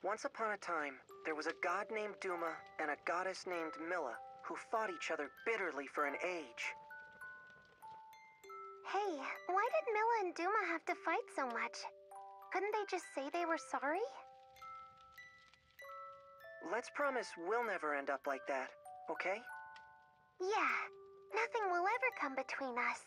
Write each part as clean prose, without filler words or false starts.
Once upon a time, there was a god named Duma and a goddess named Milla who fought each other bitterly for an age. Hey, why did Milla and Duma have to fight so much? Couldn't they just say they were sorry? Let's promise we'll never end up like that, okay? Yeah, nothing will ever come between us.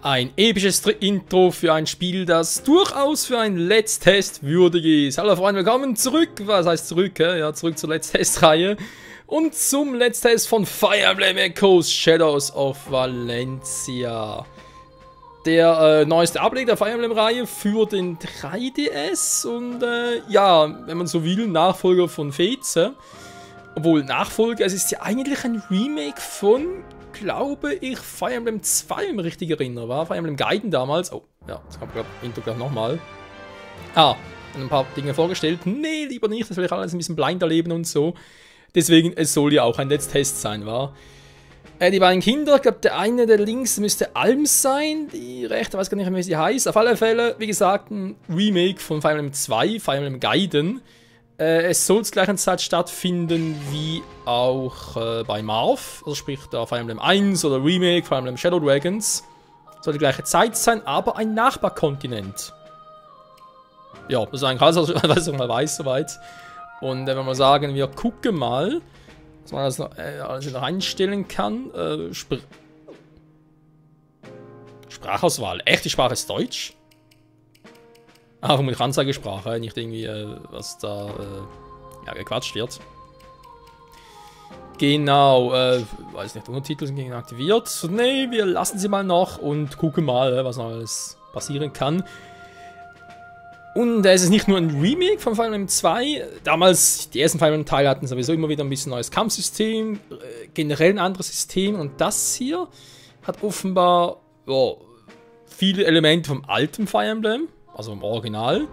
Ein episches Intro für ein Spiel, das durchaus für ein Let's Test würdig ist. Hallo Freunde, willkommen zurück. Was heißt zurück? Ja, zurück zur Let's Test-Reihe. Und zum Let's Test von Fire Emblem Echoes Shadows of Valencia. Der neueste Ableger der Fire Emblem-Reihe für den 3DS. Und ja, wenn man so will, Nachfolger von Fates. Obwohl, Nachfolger, es ist ja eigentlich ein Remake von, glaube ich, Fire Emblem 2, wenn ich mich richtig erinnere, war Fire Emblem Gaiden damals. Oh, ja, das kommt, glaube ich, Intro gleich nochmal. Ein paar Dinge vorgestellt. Nee, lieber nicht, das will ich alles ein bisschen blind erleben und so. Deswegen, es soll ja auch ein Let's Test sein, war. Die beiden Kinder, ich glaube, der eine, der links, müsste Alm sein. Die rechte, weiß gar nicht mehr, wie sie heißt. Auf alle Fälle, wie gesagt, ein Remake von Fire Emblem 2, Fire Emblem Gaiden. Es soll zur gleichen Zeit stattfinden wie auch bei Marv, also sprich da Fire Emblem 1 oder Remake, Fire Emblem Shadow Dragons. Soll die gleiche Zeit sein, aber ein Nachbarkontinent. Ja, das ist eigentlich alles, was ich mal weiß soweit. Und wenn wir mal sagen, wir gucken mal, dass man alles noch einstellen kann. Sprachauswahl. Echt, die Sprache ist Deutsch? Ah, mit Anzeigesprache, nicht irgendwie, was da ja, gequatscht wird. Genau, weiß nicht, Untertitel sind aktiviert. Nee, wir lassen sie mal noch und gucken mal, was noch alles passieren kann. Und es ist nicht nur ein Remake von Fire Emblem 2. Damals, die ersten Fire Emblem Teile hatten sowieso immer wieder ein bisschen neues Kampfsystem, generell ein anderes System. Und das hier hat offenbar viele Elemente vom alten Fire Emblem. Also im Original.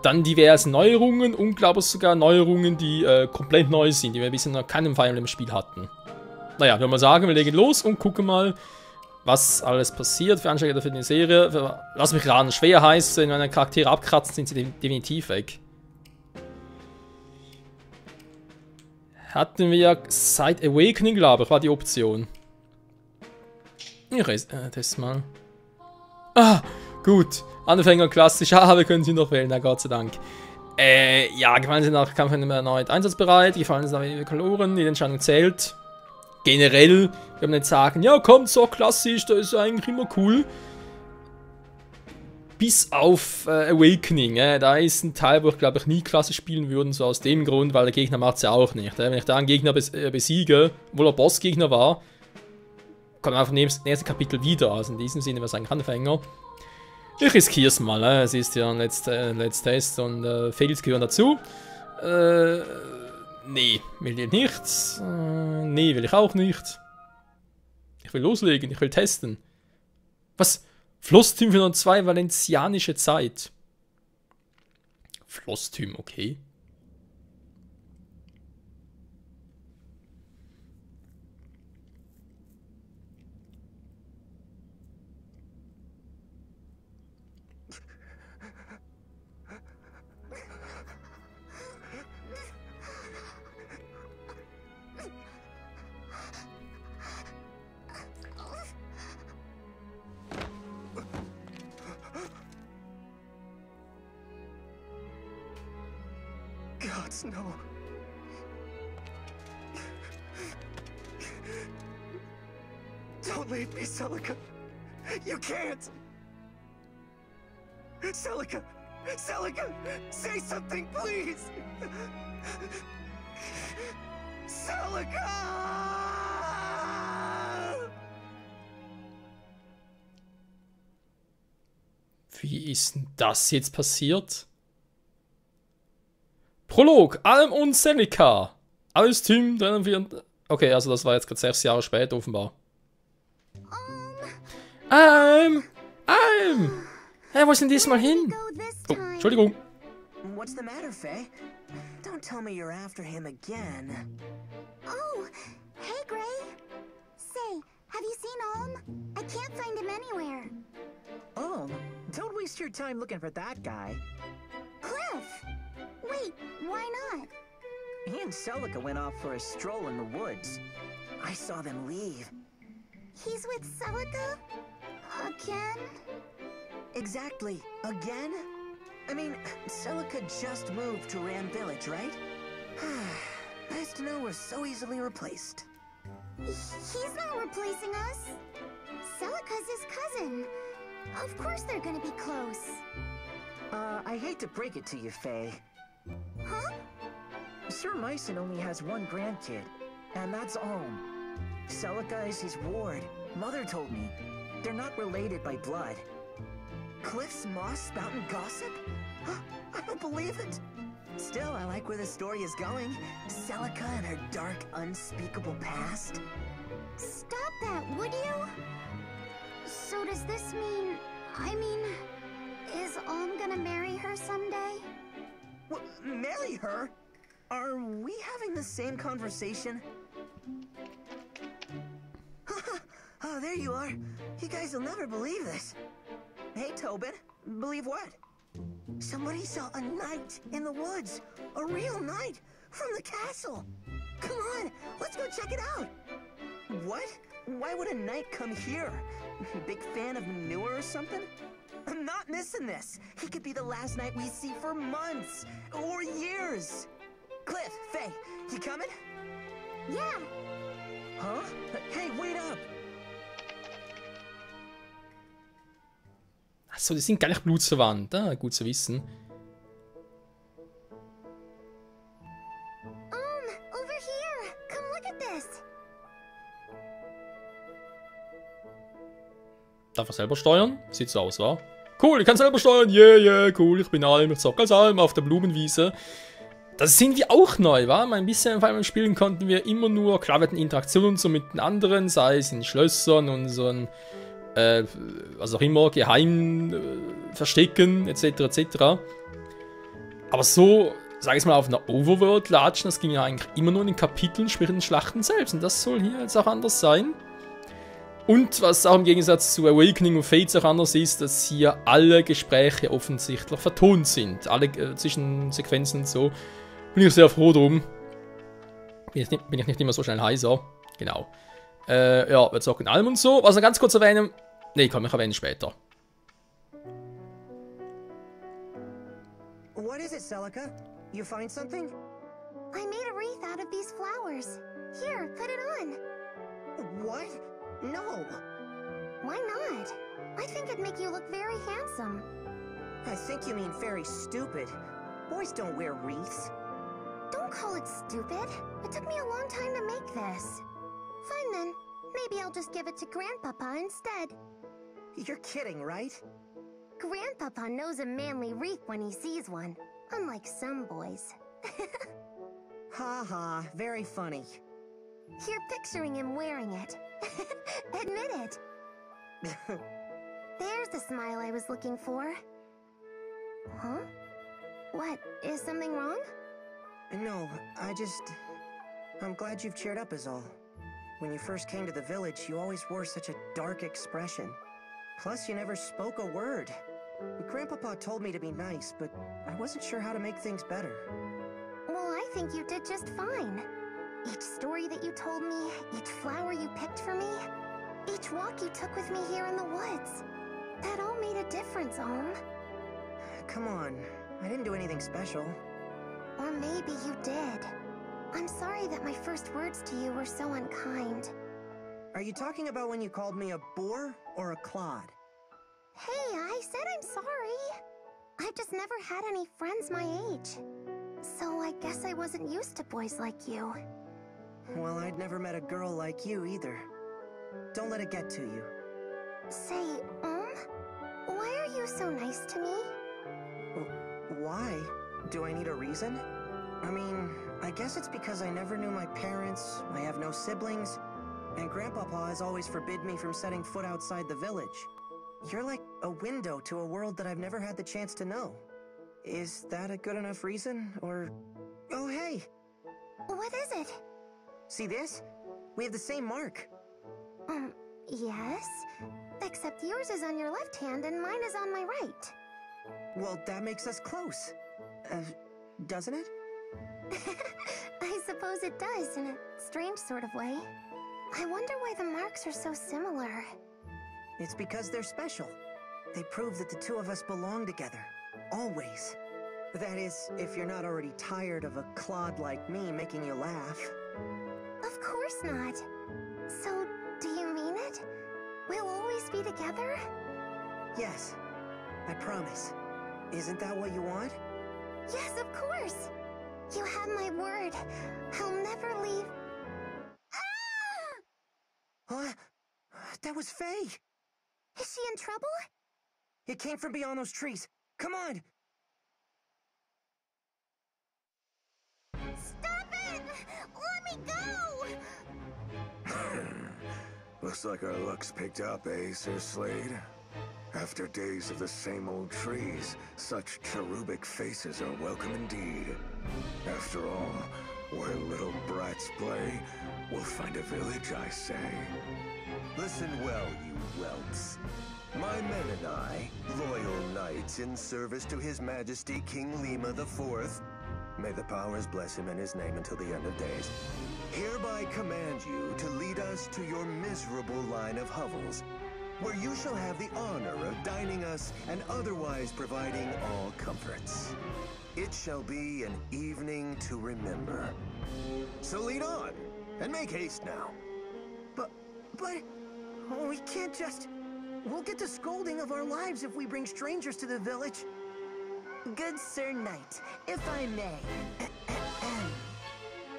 Dann diverse Neuerungen und glaube ich sogar Neuerungen, die komplett neu sind, die wir bisher noch keinem Fire Emblem Spiel hatten. Naja, würde mal sagen, wir legen los und gucken mal, was alles passiert. Für Ansteiger für die Serie. Lass mich raten, schwer heißt, wenn meine Charaktere abkratzen, sind sie definitiv weg. Hatten wir seit Awakening, glaube ich, war die Option. Ich teste mal. Ah, gut. Anfänger klassisch, wir können sie noch wählen, na Gott sei Dank. Ja, gefallen sie nach Kampf erneut einsatzbereit, gefallen sie nach weniger Kaloren, die Entscheidung zählt. Generell, wir können nicht sagen, ja komm, so klassisch, das ist eigentlich immer cool. Bis auf Awakening, da ist ein Teil, wo ich glaube ich nie klassisch spielen würde, so aus dem Grund, weil der Gegner macht es ja auch nicht. Wenn ich da einen Gegner besiege, obwohl er Bossgegner war, kommt einfach im nächsten Kapitel wieder. Also in diesem Sinne wäre es eigentlich Anfänger. Ich riskiere es mal, es ist ja ein Let's Test und Fails gehören dazu. Nee, will ich nicht. Nee, will ich auch nicht. Ich will loslegen, ich will testen. Was? Flosstym 402 Valencianische Zeit. Flosstym, okay. Gods, no. Don't leave me, Celica. You can't. Celica! Celica! Say something, please! Celica! Wie ist denn das jetzt passiert? Prolog, Alm und Seneca. Alles Team 304. Okay, also das war jetzt gerade 6 Jahre später offenbar. Alm! Hey, wo ist denn diesmal hin? Oh, Entschuldigung. What's the matter, Faye? Don't tell me you're after him again. Oh, hey, Gray. Say, have you seen Olm? I can't find him anywhere. Oh, don't waste your time looking for that guy. Cliff! Wait, why not? He and Celica went off for a stroll in the woods. I saw them leave. He's with Celica? Again? Exactly. Again? I mean, Celica just moved to Ram Village, right? Nice to know we're so easily replaced. He's not replacing us. Celica's his cousin. Of course they're gonna be close. I hate to break it to you, Faye. Huh? Sir Myson only has one grandkid, and that's Olm. Celica is his ward. Mother told me. They're not related by blood. Cliff's moss spouting gossip? I don't believe it. Still, I like where the story is going. Celica and her dark, unspeakable past. Stop that, would you? So does this mean... is Olm gonna marry her someday? What, marry her? Are we having the same conversation? Oh, there you are. You guys will never believe this. Hey, Tobin. Believe what? Somebody saw a knight in the woods. A real knight from the castle. Come on, let's go check it out. What? Why would a knight come here? Big fan of manure or something? I'm not missing this. He could be the last knight we see for months or years. Cliff, Faye, you coming? Yeah. Huh? Hey, wait up. Achso, die sind gar nicht blutsverwandt. Ah, gut zu wissen. Over here. Come look at this. Darf er selber steuern? Sieht so aus, wa? Cool, ich kann selber steuern. Yeah, cool. Ich bin Alm. Ich zocke als Alm auf der Blumenwiese. Das sind wir auch neu, wa? Ein bisschen beim Spielen konnten wir immer nur, klar, wir hatten Interaktionen so mit den anderen, sei es in Schlössern und so ein, was auch immer, geheim verstecken, etc., etc. Aber so, sag ich mal, auf einer Overworld latschen, das ging ja eigentlich immer nur in den Kapiteln, sprich in den Schlachten selbst. Und das soll hier jetzt auch anders sein. Und was auch im Gegensatz zu Awakening und Fates auch anders ist, dass hier alle Gespräche offensichtlich vertont sind. Alle Zwischensequenzen und so. Bin ich sehr froh drum. Bin ich nicht immer so schnell heiser. Genau. Ja, wir zocken Alm und so. Was noch ganz kurz erwähnen. Ne, komm, ich erwähne später. What is it, Celica? You find something? I made a wreath out of these flowers. Here, put it on. What? No. Why not? I think it'd make you look very handsome. I think you mean very stupid. Boys don't wear wreaths. Don't call it stupid. It took me a long time to make this. Fine then. Maybe I'll just give it to Grandpapa instead. You're kidding, right? Grandpapa knows a manly wreath when he sees one, unlike some boys. Ha ha, very funny. You're picturing him wearing it. Admit it. There's the smile I was looking for. Huh? What, is something wrong? No, I'm glad you've cheered up is all. When you first came to the village, you always wore such a dark expression. Plus, you never spoke a word. Grandpapa told me to be nice, but I wasn't sure how to make things better. Well, I think you did just fine. Each story that you told me, each flower you picked for me, each walk you took with me here in the woods. That all made a difference, Ohm. Come on, I didn't do anything special. Or maybe you did. I'm sorry that my first words to you were so unkind. Are you talking about when you called me a boor or a clod? Hey, I said I'm sorry. I've just never had any friends my age. So I guess I wasn't used to boys like you. Well, I'd never met a girl like you either. Don't let it get to you. Say, why are you so nice to me? Why? Do I need a reason? I mean, I guess it's because I never knew my parents, I have no siblings, and Grandpapa has always forbid me from setting foot outside the village. You're like a window to a world that I've never had the chance to know. Is that a good enough reason, or... Oh, hey! What is it? See this? We have the same mark. Yes? Except yours is on your left hand and mine is on my right. Well, that makes us close. Doesn't it? I suppose it does, in a strange sort of way. I wonder why the marks are so similar. It's because they're special. They prove that the two of us belong together. Always. That is, if you're not already tired of a clod like me making you laugh. Of course not. So, do you mean it? We'll always be together? Yes. I promise. Isn't that what you want? Yes, of course. You have my word. I'll never leave. Ah! What? That was Faye! Is she in trouble? It came from beyond those trees. Come on! Stop it! Let me go! Looks like our luck's picked up, eh, Sir Slade? After days of the same old trees, such cherubic faces are welcome indeed. After all, where little brats play, we'll find a village, I say. Listen well, you whelps. My men and I, loyal knights in service to His Majesty King Lima IV, may the powers bless him and his name until the end of days, hereby command you to lead us to your miserable line of hovels, where you shall have the honor of dining us and otherwise providing all comforts. It shall be an evening to remember. So lead on, and make haste now. But... Oh, we can't just... We'll get the scolding of our lives if we bring strangers to the village. Good Sir Knight, if I may.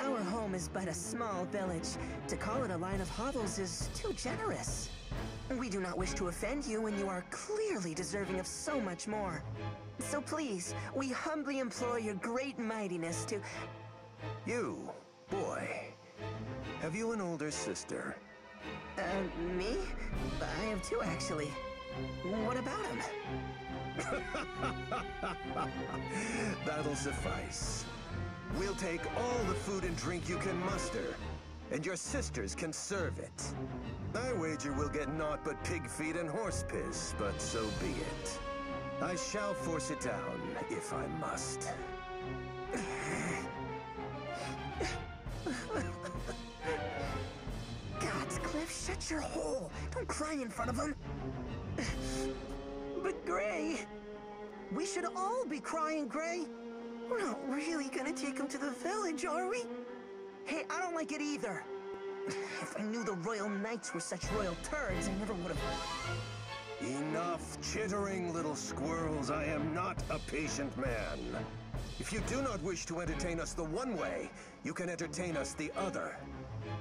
Our home is but a small village. To call it a line of hovels is too generous. We do not wish to offend you, and you are clearly deserving of so much more. So please, we humbly implore your great mightiness to... You, boy, have you an older sister? Me? I have two, actually. What about him? That'll suffice. We'll take all the food and drink you can muster, and your sisters can serve it. I wager we'll get naught but pig feet and horse piss, but so be it. I shall force it down, if I must. Cliff, shut your hole. Don't cry in front of him. But Gray... We should all be crying, Gray. We're not really gonna take him to the village, are we? Hey, I don't like it either. If I knew the Royal Knights were such royal turds, I never would have... Enough chittering, little squirrels. I am not a patient man. If you do not wish to entertain us the one way, you can entertain us the other.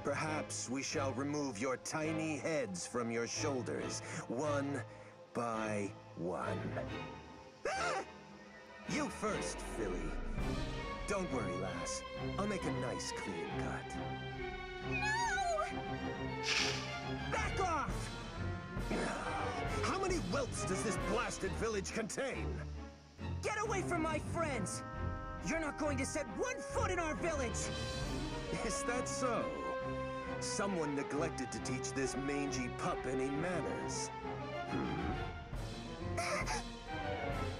Perhaps we shall remove your tiny heads from your shoulders, one by one. Ah! You first, Philly. Don't worry, lass. I'll make a nice, clean cut. No! Back off! How many whelps does this blasted village contain? Get away from my friends! You're not going to set one foot in our village! Is that so? Someone neglected to teach this mangy pup any manners.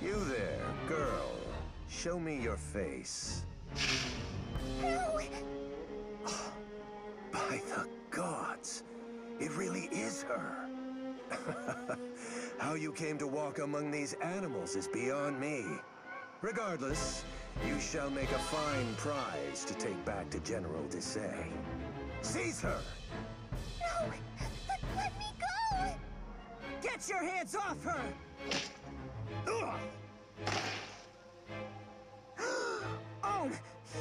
You there, girl. Show me your face. No! By the gods, it really is her. How you came to walk among these animals is beyond me. Regardless, you shall make a fine prize to take back to General Desai. Seize her! No! Let me go! Get your hands off her! Ugh! Oh,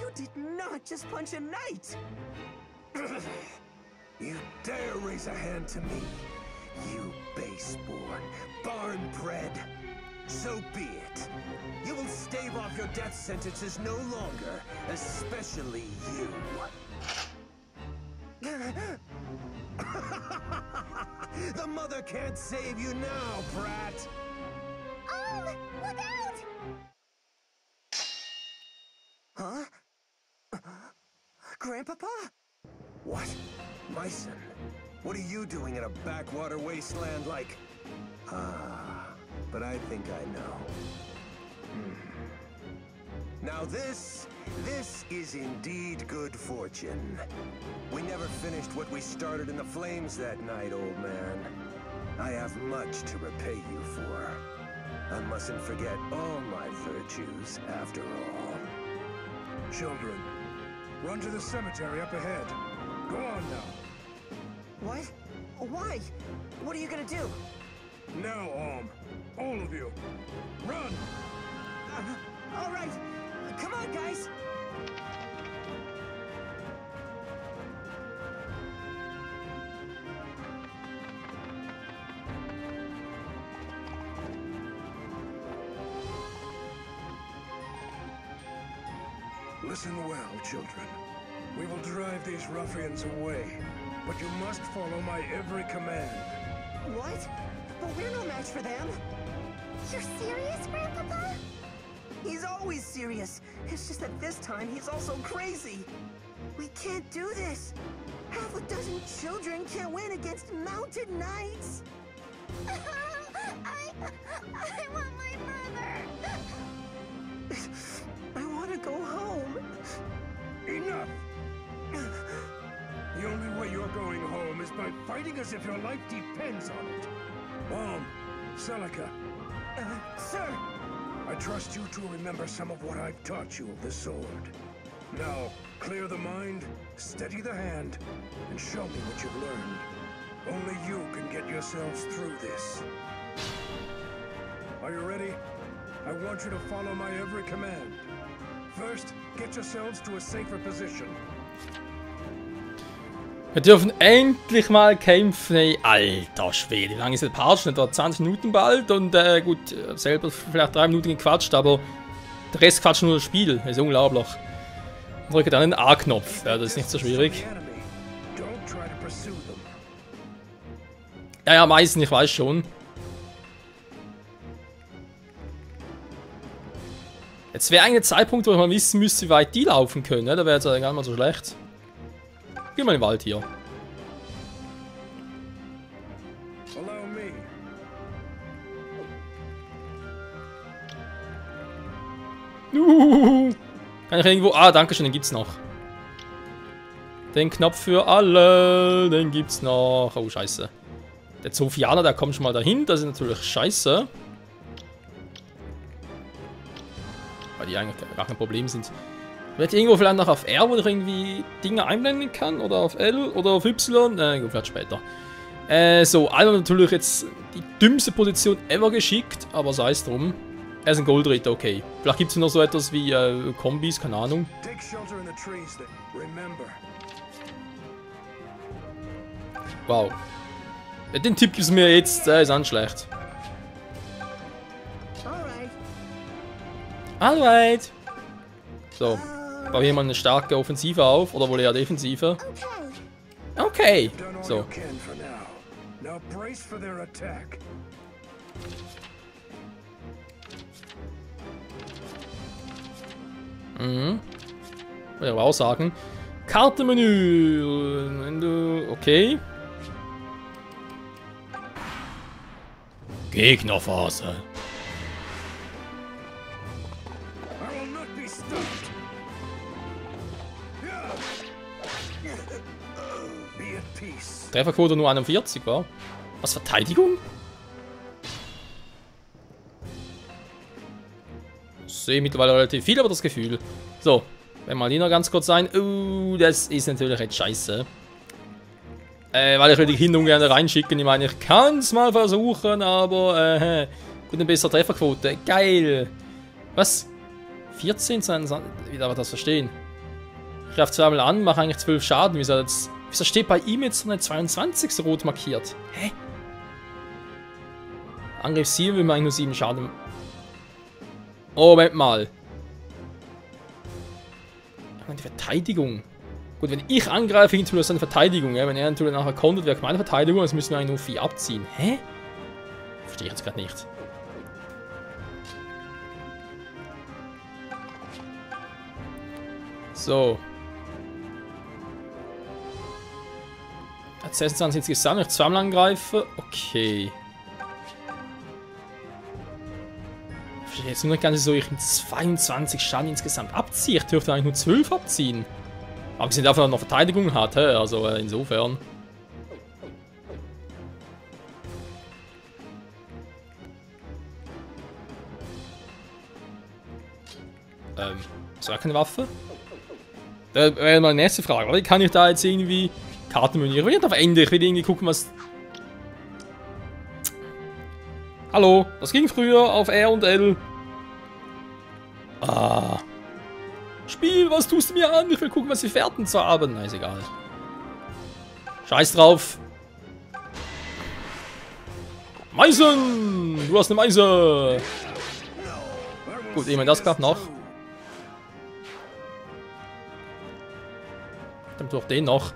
you did not just punch a knight! You dare raise a hand to me, you base-born, barn-bred. So be it. You will stave off your death sentences no longer, especially you. The mother can't save you now, brat! Look out! Huh? Grandpapa? What? My son? What are you doing in a backwater wasteland like... Ah, but I think I know. Now this is indeed good fortune. We never finished what we started in the flames that night, old man. I have much to repay you for. I mustn't forget all my virtues, after all. Children, run to the cemetery up ahead. Go on now. What? Why? What are you gonna do? Now, all of you, run! All right, come on, guys. Listen well, children. We will drive these ruffians away, but you must follow my every command. What? But we're no match for them. You're serious, Grandpapa? He's always serious. It's just that this time he's also crazy. We can't do this. Half a dozen children can't win against mounted knights. I want my brother. I want to go home. Enough! The only way you're going home is by fighting as if your life depends on it. Celica, Sir! I trust you to remember some of what I've taught you of the sword. Now, clear the mind, steady the hand, and show me what you've learned. Only you can get yourselves through this. Are you ready? I want you to follow my every command. First, get yourselves to a safer position. Wir dürfen endlich mal kämpfen. Ey, alter Schwede, wie lange ist der Part? Etwa 20 Minuten bald. Und gut, selber vielleicht 3 Minuten gequatscht, aber der Rest quatscht nur das Spiel. Das ist unglaublich. Drücke dann den A-Knopf. Ja, das ist nicht so schwierig. Ja, meistens, ich weiß schon. Jetzt wäre eigentlich der Zeitpunkt, wo ich mal wissen müsste, wie weit die laufen können. Da wäre es ja gar nicht mal so schlecht. Geh mal in den Wald hier. Kann ich irgendwo... Ah, danke schön, den gibt's noch. Den Knopf für alle, den gibt's noch. Oh, scheiße. Der Zofianer, der kommt schon mal dahin. Das ist natürlich scheiße. Weil die eigentlich gar kein Problem sind. Wird irgendwo vielleicht noch auf R, wo ich irgendwie Dinge einblenden kann? Oder auf L? Oder auf Y? Vielleicht später. So, einmal natürlich jetzt die dümmste Position ever geschickt, aber sei es drum. Er ist ein Goldritter, okay. Vielleicht gibt es noch so etwas wie Kombis, keine Ahnung. Wow. Den Tipp gibst du mir jetzt, der ist nicht schlecht. Alright. So. Bauen wir mal eine starke Offensive auf, oder wohl eher Defensive. Okay. So. Mhm. Will ich aber auch sagen. Kartenmenü. Wenn du. Okay. Gegnerphase. Trefferquote nur 41, war? Was, Verteidigung? Ich sehe mittlerweile relativ viel, aber das Gefühl. So, wenn mal hier noch ganz kurz sein. Das ist natürlich jetzt scheiße. Weil ich will die Kinder gerne reinschicken. Ich meine, ich kann es mal versuchen, aber gut, eine bessere Trefferquote. Geil. Was? 14 sein? Wie darf ich das verstehen? Ich greife zweimal an, mache eigentlich 12 Schaden. Wieso steht bei ihm jetzt eine 22 rot markiert? Hä? Angriff 7 will man eigentlich nur 7 Schaden. Oh, Moment mal. Die Verteidigung. Gut, wenn ich angreife, ihn tut das eine Verteidigung. Ja? Wenn er natürlich nachher kontert, wäre meine Verteidigung. Das müssen wir eigentlich nur 4 abziehen. Hä? Verstehe ich jetzt gerade nicht. So. 26 insgesamt, ich zweimal angreife. Okay. Ich verstehe jetzt nur nicht ganz so, ich 22 Schaden insgesamt abziehe. Ich dürfte eigentlich nur 12 abziehen. Aber sie davon noch Verteidigung hat, also insofern. Ist gar keine Waffe? Da wäre meine nächste Frage. Oder kann ich da jetzt irgendwie Kartenmenü? Ich will nicht auf Ende, ich will irgendwie gucken, was... Hallo, das ging früher auf R und L. Ah. Spiel, was tust du mir an? Ich will gucken, was die Fährten zu haben. Na, ist egal. Scheiß drauf. Meisen! Du hast eine Meise! Gut, ich meine, das klappt noch. Dann doch den noch.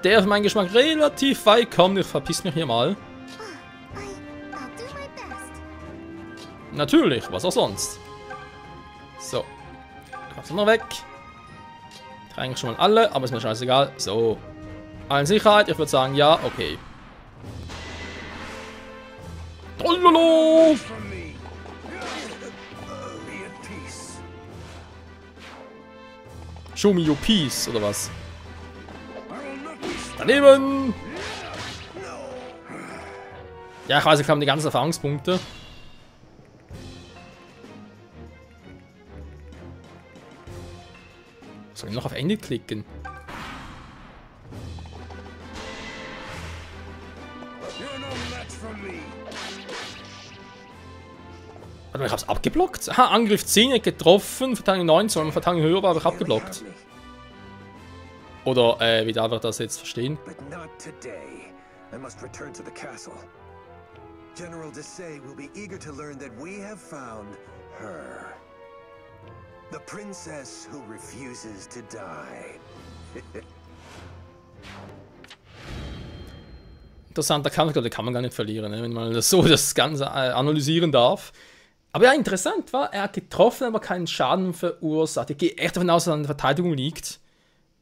Der für meinen Geschmack relativ weit kommt. Ich verpiss mich hier mal. Natürlich, was auch sonst. So. Kommst du noch weg. Ich trage eigentlich schon mal alle, aber ist mir scheißegal. So. Allen Sicherheit, ich würde sagen, ja, okay. Trollolo! Show me your peace, oder was? Daneben! Ja, ich weiß, ich habe die ganzen Erfahrungspunkte. Soll ich noch auf Ende klicken? Warte mal, ich hab's abgeblockt? Aha, Angriff 10 getroffen, Verteidigung 19, weil meine Verteidigung höher war, aber ich abgeblockt. Oder, wie darf ich das jetzt verstehen? General Desai will be eager to learn that we have found her. The princess who refuses to die. Interessanter Kampf, da kann man gar nicht verlieren, ne? Wenn man das Ganze analysieren darf. Aber ja, interessant war, er hat getroffen, aber keinen Schaden verursacht. Ich gehe echt davon aus, dass er an der Verteidigung liegt.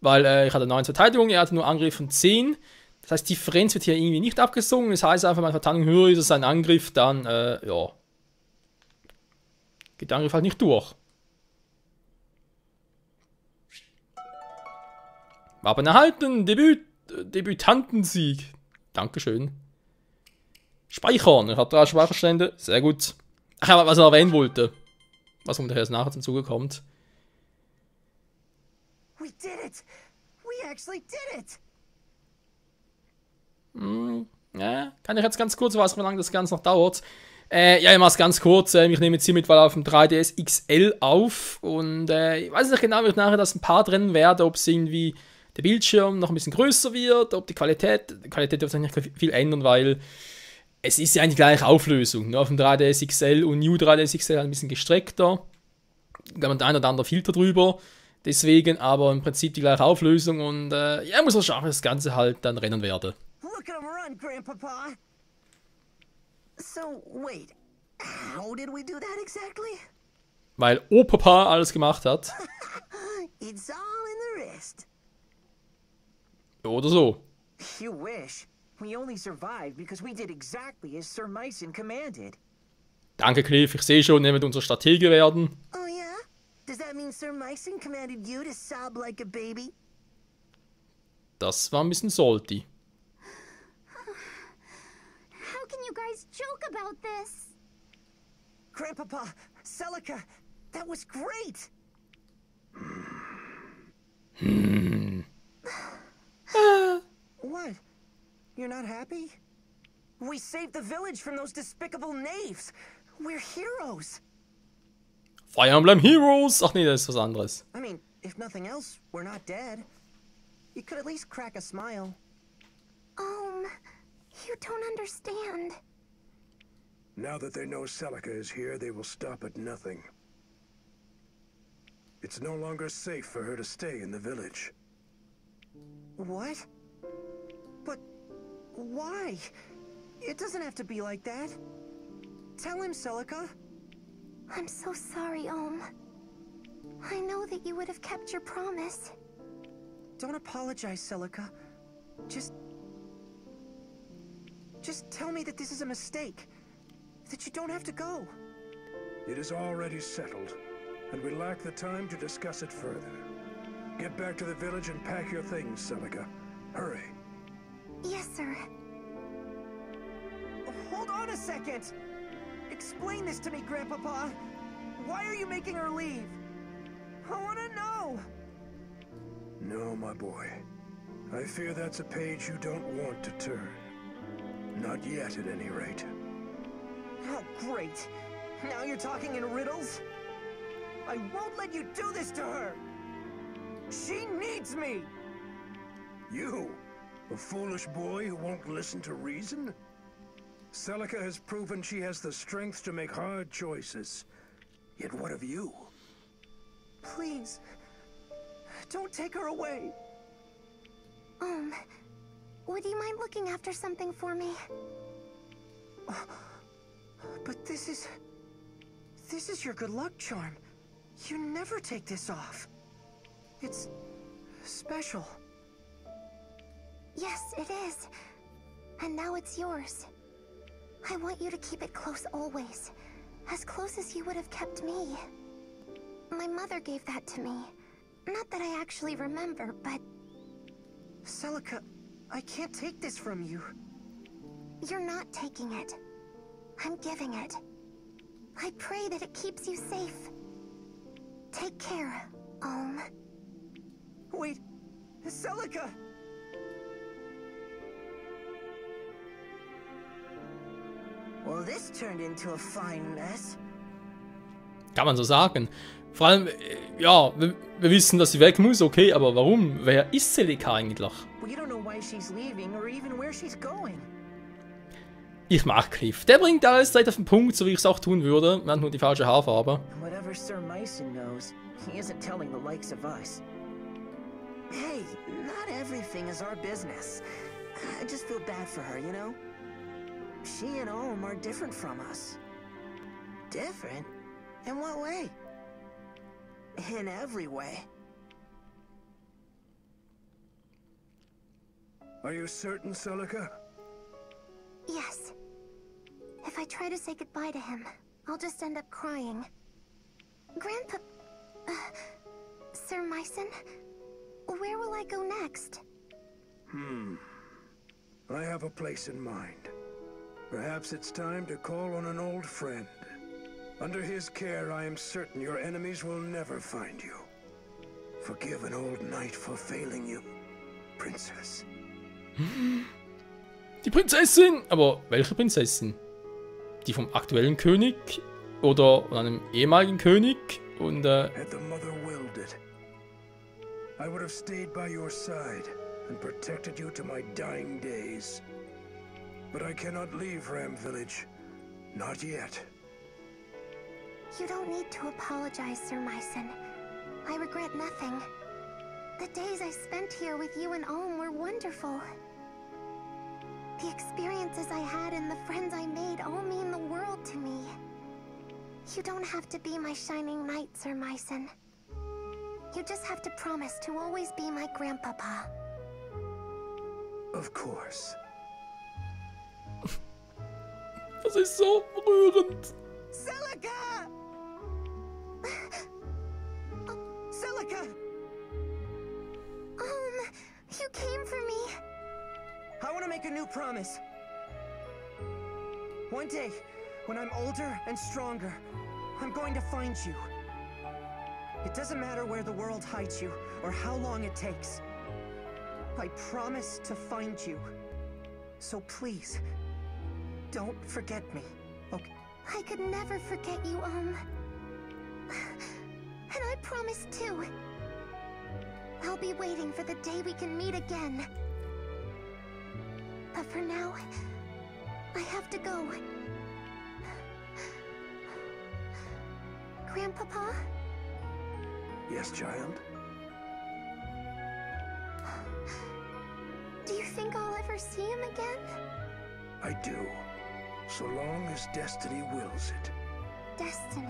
Weil ich hatte 9 Verteidigung, er hatte nur Angriff von 10. Das heißt, die Differenz wird hier irgendwie nicht abgezogen. Das heißt einfach, meine Verteidigung höher ist als sein Angriff, dann, ja. Geht der Angriff halt nicht durch. Wappen erhalten, Debütantensieg. Dankeschön. Speichern, ich habe 3 Speicherstände, sehr gut. Ach ja, was er erwähnen wollte. Was um daher nachher zum Zuge kommt. We did it! We actually did it! Ja, kann ich jetzt ganz kurz, weiß wie lange das Ganze noch dauert. Ja, ich mach's ganz kurz. Ich nehme jetzt hier mittlerweile auf dem 3DS XL auf. Und ich weiß nicht genau, wie ich nachher das ein paar trennen werde, ob es irgendwie der Bildschirm noch ein bisschen größer wird, ob die Qualität wird sich nicht viel ändern, weil es ist ja eigentlich die gleiche Auflösung. Ne? Auf dem 3DS XL und New 3DS XL ein bisschen gestreckter. Da haben wir den einen oder anderen Filter drüber. Deswegen aber im Prinzip die gleiche Auflösung und ja, muss wahrscheinlich das Ganze halt dann rennen werden. Look at him run, Grandpapa! So, wait. How did we do that exactly? Weil Opapa alles gemacht hat. It's all in the wrist. Oder so. You wish. We only survived because we did exactly as Sir Mycen commanded. Danke, Cliff. Ich sehe schon, ihr werdet unser Stratege werden. Oh yeah? Does that mean Sir Mycen commanded you to sob like a baby? Das war ein bisschen salty. How can you guys joke about this? Grandpapa, Celica, that was great! What? You're not happy? We saved the village from those despicable knaves! We're heroes! Fire Emblem Heroes! Ach nee, das ist was anderes. I mean, if nothing else, we're not dead. You could at least crack a smile. You don't understand. Now that they know Celica is here, they will stop at nothing. It's no longer safe for her to stay in the village. What? But why? It doesn't have to be like that. Tell him, Celica. I'm so sorry, I know that you would have kept your promise. Don't apologize, Celica. Just tell me that this is a mistake. That you don't have to go. It is already settled, and we lack the time to discuss it further. Get back to the village and pack your things, Celica. Hurry. Yes, sir. Hold on a second! Explain this to me, Grandpapa. Why are you making her leave? I want to know! No, my boy. I fear that's a page you don't want to turn. Not yet, at any rate. Oh, great. Now you're talking in riddles? I won't let you do this to her! She needs me! You? A foolish boy who won't listen to reason? Celica has proven she has the strength to make hard choices. Yet what of you? Please, don't take her away. Would you mind looking after something for me? But this is your good luck charm. You never take this off. It's special. Yes, it is. And now it's yours. I want you to keep it close always. As close as you would have kept me. My mother gave that to me. Not that I actually remember, but... Celica, I can't take this from you. You're not taking it. I'm giving it. I pray that it keeps you safe. Take care, Wait, Celica! Well, this turned into a fine mess. Kann man so sagen. Vor allem, ja, wir wissen, dass sie weg muss, okay, aber warum? Wer ist Celica eigentlich? We don't know why she's leaving or even where she's going. Ich mag Cliff. Der bringt alles Zeit auf den Punkt, so wie ich es auch tun würde. Man hat nur die falsche Haarfarbe. Whatever Sir Mycen knows, he isn't telling the likes of us. Hey, not everything is our business. I just feel bad for her, you know? She and Olm are different from us. Different? In what way? In every way. Are you certain, Celica? Yes. If I try to say goodbye to him, I'll just end up crying. Grandpa... Sir Mycen? Where will I go next? I have a place in mind. Perhaps it's time to call on an old friend. Under his care, I am certain your enemies will never find you. Forgive an old knight for failing you, Princess. Die Prinzessin! Aber welche Prinzessin? Die vom aktuellen König? Oder von einem ehemaligen König? Und Had the mother willed it, I would have stayed by your side and protected you to my dying days. But I cannot leave Ram Village. Not yet. You don't need to apologize, Sir Myson. I regret nothing. The days I spent here with you and Alm were wonderful. The experiences I had and the friends I made all mean the world to me. You don't have to be my shining knight, Sir Myson. You just have to promise to always be my grandpapa. Of course. Das ist so rührend. Celica! Celica! You came for me. I want to make a new promise. One day, when I'm older and stronger, I'm going to find you. It doesn't matter where the world hides you, or how long it takes. I promise to find you. So please, don't forget me, okay? I could never forget you, And I promise too. I'll be waiting for the day we can meet again. But for now, I have to go. Grandpapa? Yes, child? Do you think I'll ever see him again? I do. So long as destiny wills it. Destiny.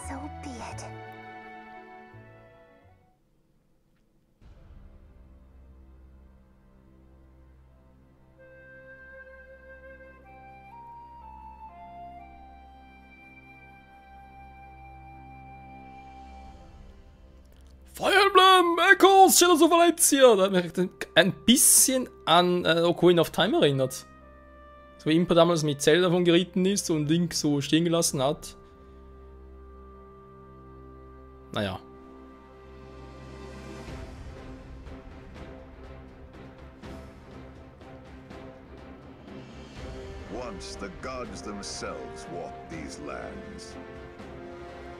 So be it. Fire Emblem Echoes, Shadows of Valencia. Da hat mich ein bisschen an Ocarina of Time erinnert. So wie Impa damals mit Zelda davon geritten ist und Link so stehen gelassen hat. Naja. Once the gods themselves walked these lands.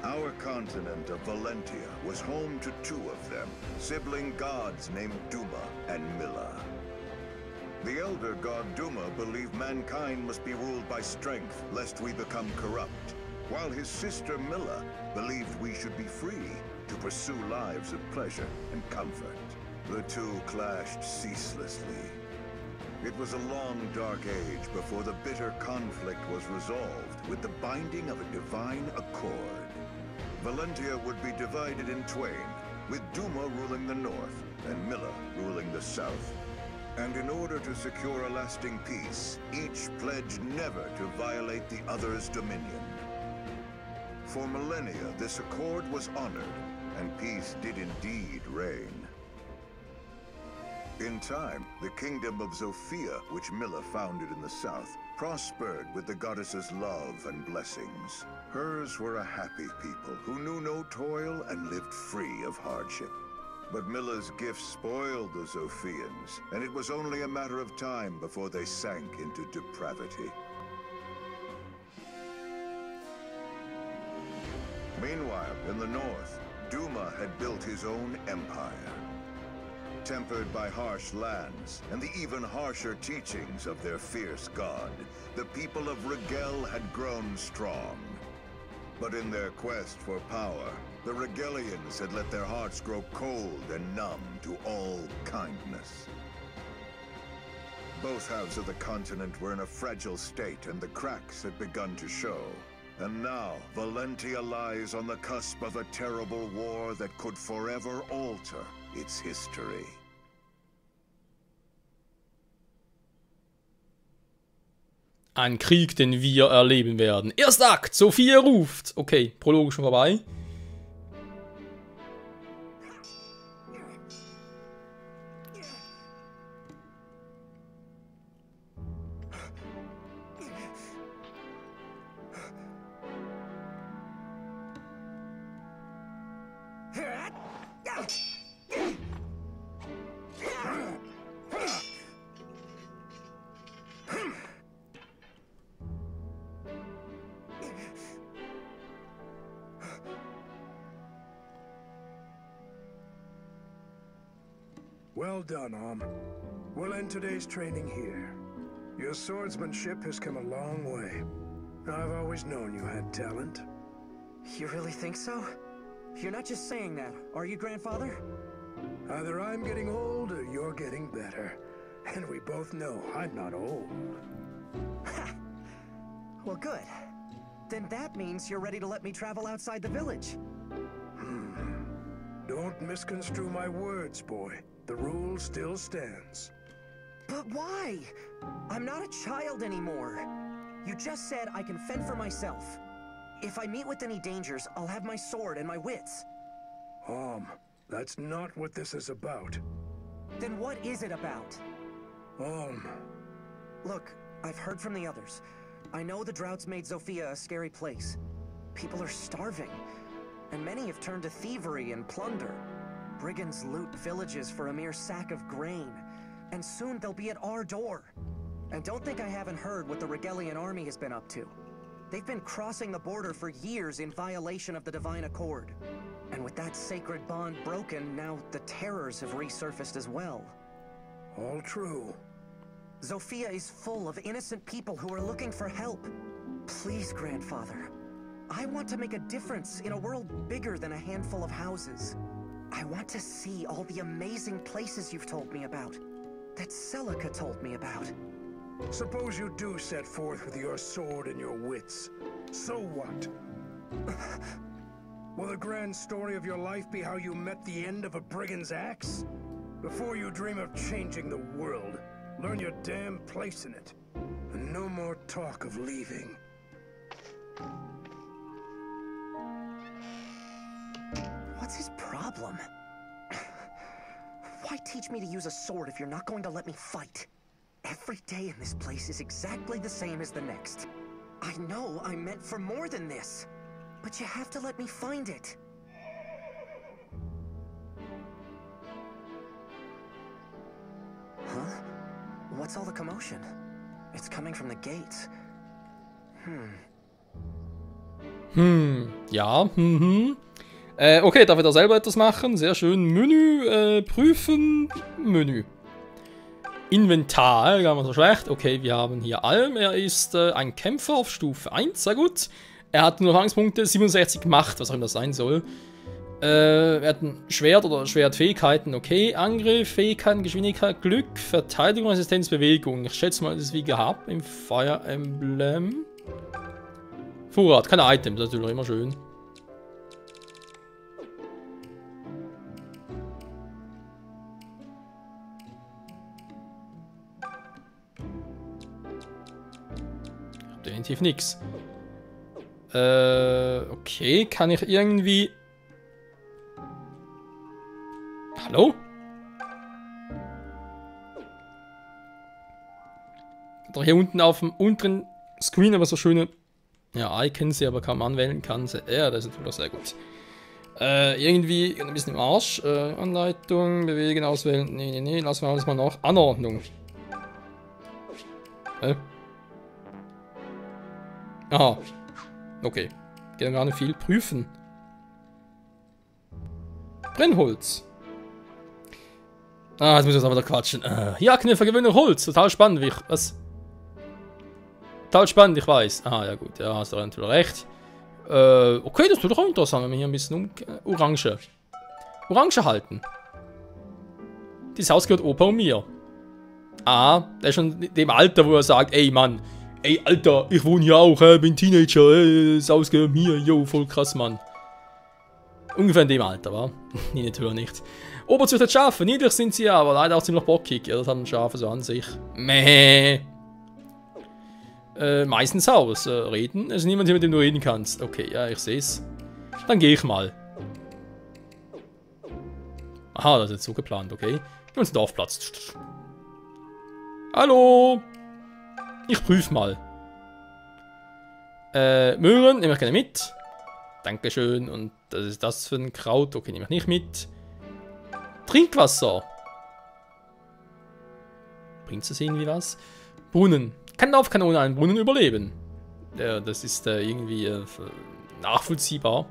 Our continent of Valentia was home to two of them, sibling gods named Duma and Milla. The elder god Duma believed mankind must be ruled by strength, lest we become corrupt, while his sister Milla believed we should be free to pursue lives of pleasure and comfort. The two clashed ceaselessly. It was a long, dark age before the bitter conflict was resolved with the binding of a divine accord. Valentia would be divided in twain, with Duma ruling the north and Milla ruling the south. And in order to secure a lasting peace, each pledged never to violate the other's dominion. For millennia, this accord was honored, and peace did indeed reign. In time, the kingdom of Zofia, which Milla founded in the south, prospered with the goddess's love and blessings. Hers were a happy people who knew no toil and lived free of hardship. But Milla's gifts spoiled the Zophians, and it was only a matter of time before they sank into depravity. Meanwhile, in the north, Duma had built his own empire. Tempered by harsh lands and the even harsher teachings of their fierce god, the people of Rigel had grown strong. But in their quest for power, the Rigelians had let their hearts grow cold and numb to all kindness. Both halves of the continent were in a fragile state, and the cracks had begun to show. And now, Valentia lies on the cusp of a terrible war that could forever alter its history. Ein Krieg, den wir erleben werden. Erster Akt, Sophia ruft. Okay, Prolog schon vorbei. Well done, We'll end today's training here. Your swordsmanship has come a long way. I've always known you had talent. You really think so? You're not just saying that, are you, Grandfather? Either I'm getting old or you're getting better. And we both know I'm not old. Ha! Well, good. Then that means you're ready to let me travel outside the village. Don't misconstrue my words, boy. The rule still stands. But why? I'm not a child anymore. You just said I can fend for myself. If I meet with any dangers, I'll have my sword and my wits. That's not what this is about. Then what is it about? Look, I've heard from the others. I know the drought's made Zofia a scary place. People are starving, and many have turned to thievery and plunder. Brigands loot villages for a mere sack of grain, and soon they'll be at our door. And don't think I haven't heard what the Regalian army has been up to. They've been crossing the border for years in violation of the Divine Accord. And with that sacred bond broken, now the terrors have resurfaced as well. All true. Zofia is full of innocent people who are looking for help. Please, Grandfather. I want to make a difference in a world bigger than a handful of houses. I want to see all the amazing places you've told me about, that Celica told me about. Suppose you do set forth with your sword and your wits. So what? Will the grand story of your life be how you met the end of a brigand's axe? Before you dream of changing the world, learn your damn place in it. And no more talk of leaving. What's his problem? Why teach me to use a sword if you're not going to let me fight? Every day in this place is exactly the same as the next. I know I'm meant for more than this, but you have to let me find it. Huh? What's all the commotion? It's coming from the gates. Ja, okay, darf ich da selber etwas machen? Sehr schön. Menü, prüfen, Menü. Inventar, gar nicht so schlecht. Okay, wir haben hier Alm. Er ist ein Kämpfer auf Stufe 1, sehr gut. Er hat nur Erfahrungspunkte, 67 Macht, was auch immer das sein soll. Er hat ein Schwert oder Schwertfähigkeiten, okay. Angriff, Fähigkeiten, Geschwindigkeit, Glück, Verteidigung, Assistenz, Bewegung. Ich schätze mal, das ist wie gehabt im Fire Emblem. Vorrat, keine Items, das ist natürlich immer schön. Definitiv nix. Okay, kann ich irgendwie... Hallo? Da hier unten auf dem unteren Screen aber so schöne... Ja, Icons, die aber kaum anwählen kann. Ja, das ist natürlich sehr gut. Irgendwie ein bisschen im Arsch. Anleitung, bewegen, auswählen. Nee, lassen wir alles mal nach. Anordnung. Aha. Okay. Geht gar nicht viel. Prüfen. Brennholz. Jetzt muss ich aber da quatschen. Ja, Kniffer, gewinne Holz. Total spannend. Was? Total spannend, ich weiß. Ja gut. Ja, hast du natürlich recht. Okay, das tut doch auch interessant, wenn wir hier ein bisschen Orange. Orange halten. Dieses Haus gehört Opa und mir. Der ist schon in dem Alter, wo er sagt, ey Mann, ey Alter, ich wohne hier auch, bin Teenager, das Haus gehört mir, yo, voll krass, Mann. Ungefähr in dem Alter, wa? Nee, natürlich nicht. Oberzüchter Schafe, niedlich sind sie ja, aber leider auch ziemlich bockig. Ja, das haben Schafe so an sich. Meh. Meistens Haus. Reden? Es ist niemand hier, mit dem du reden kannst. Okay, ja, ich sehe es. Dann gehe ich mal. Aha, das ist jetzt so geplant, okay. Gehen wir uns den Dorfplatz. Hallo! Ich prüfe mal. Möhren nehme ich gerne mit. Dankeschön. Und das ist das für ein Kraut. Okay, nehme ich nicht mit. Trinkwasser. Bringt es irgendwie was? Brunnen. Kann ohne einen Brunnen überleben. Ja, das ist irgendwie nachvollziehbar.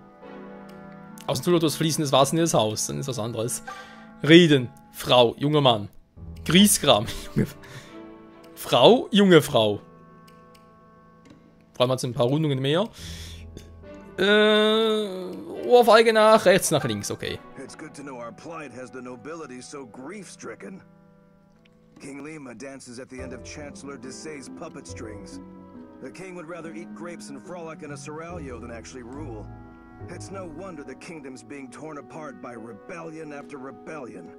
Außer du hast fließendes Wasser in das Haus, dann ist was anderes. reden. Frau, junger Mann. Griesgram. Frau, junge Frau. Vor allem hat es ein paar Rundungen mehr. Ohrfeige nach, rechts nach links, okay. It's good to know our plight has the nobility so grief-stricken. King Lima dances at the end of Chancellor Desay's puppet strings. The king would rather eat grapes and frolic in a seraglio than actually rule. It's no wonder the kingdom's being torn apart by rebellion after rebellion.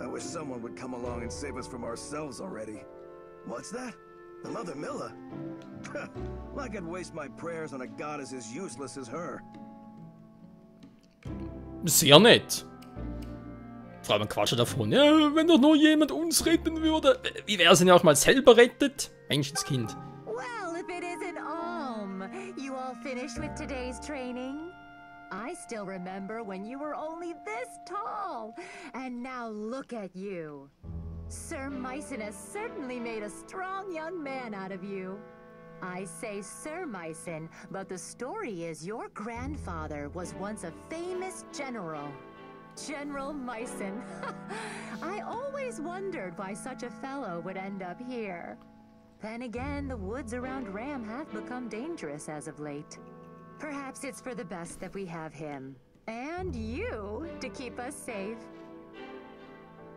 I wish someone would come along and save us from ourselves already. What's that? The Mother Milla? I could waste my prayers on a goddess as useless as her. Sehr nett. Vor allem Quatsch davon. Ja, wenn doch nur jemand uns retten würde. Wie wäre es denn auch mal selber rettet? Menschenskind. Well, if it isn't you all finished with today's training? I still remember when you were only this tall, and now look at you. Sir Mycen has certainly made a strong young man out of you. I say Sir Mycen, but the story is your grandfather was once a famous general. General Mycen. I always wondered why such a fellow would end up here. Then again, the woods around Ram have become dangerous as of late. Perhaps it's for the best that we have him. And you, to keep us safe.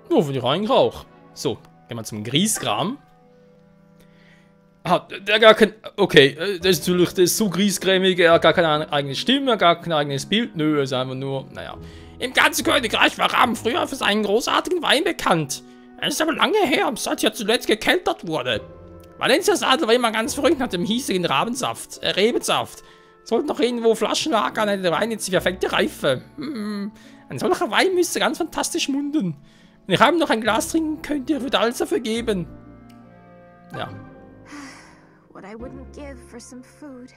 Nur für die eigentlich auch. So, gehen wir zum Griesgram. Ah, der gar kein... Okay, das ist natürlich das ist so griesgrämig. Er hat gar keine eigene Stimme, gar kein eigenes Bild. Nö, er ist einfach nur... Naja. Im ganzen Königreich war Ram früher für seinen großartigen Wein bekannt. Es ist aber lange her, seit er zuletzt gekeltert wurde. Valencias Adel war immer ganz verrückt nach dem hiesigen Rebensaft. Sollten noch irgendwo Flaschen lagern, der Wein jetzt die perfekte Reife. Ein solcher Wein müsste ganz fantastisch munden. Wenn ich einem noch ein Glas trinken könnte, würde alles dafür geben. Ja. What I wouldn't give for some food.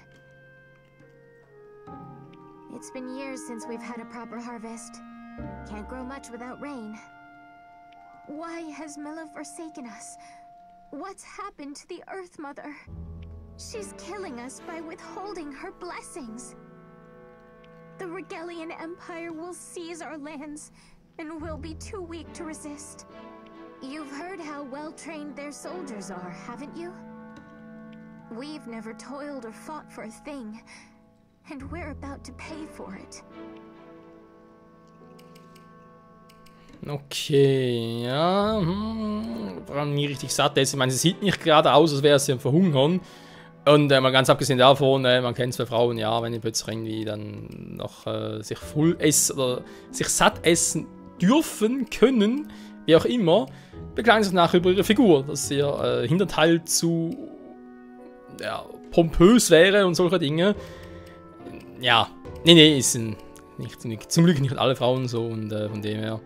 It's been years since we've had a proper harvest. Can't grow much without rain. Why has Milla forsaken us? What's happened to the Earth Mother? She's killing us by withholding her blessings. The Regalian Empire will seize our lands, and we'll be too weak to resist. You've heard how well-trained their soldiers are, haven't you? We've never toiled or fought for a thing, and we're about to pay for it. Okay, ja, vor allem nie richtig satt ist. Ich meine, sie sieht nicht gerade aus, als wäre sie am Verhungern. Und mal ganz abgesehen davon, man kennt es bei Frauen, ja, wenn die plötzlich irgendwie dann noch sich voll essen oder sich satt essen dürfen, können, wie auch immer, beklagen sich nachher über ihre Figur, dass ihr Hinterteil zu pompös wäre und solche Dinge. Ja, nee, sind zum Glück nicht alle Frauen so und von dem her.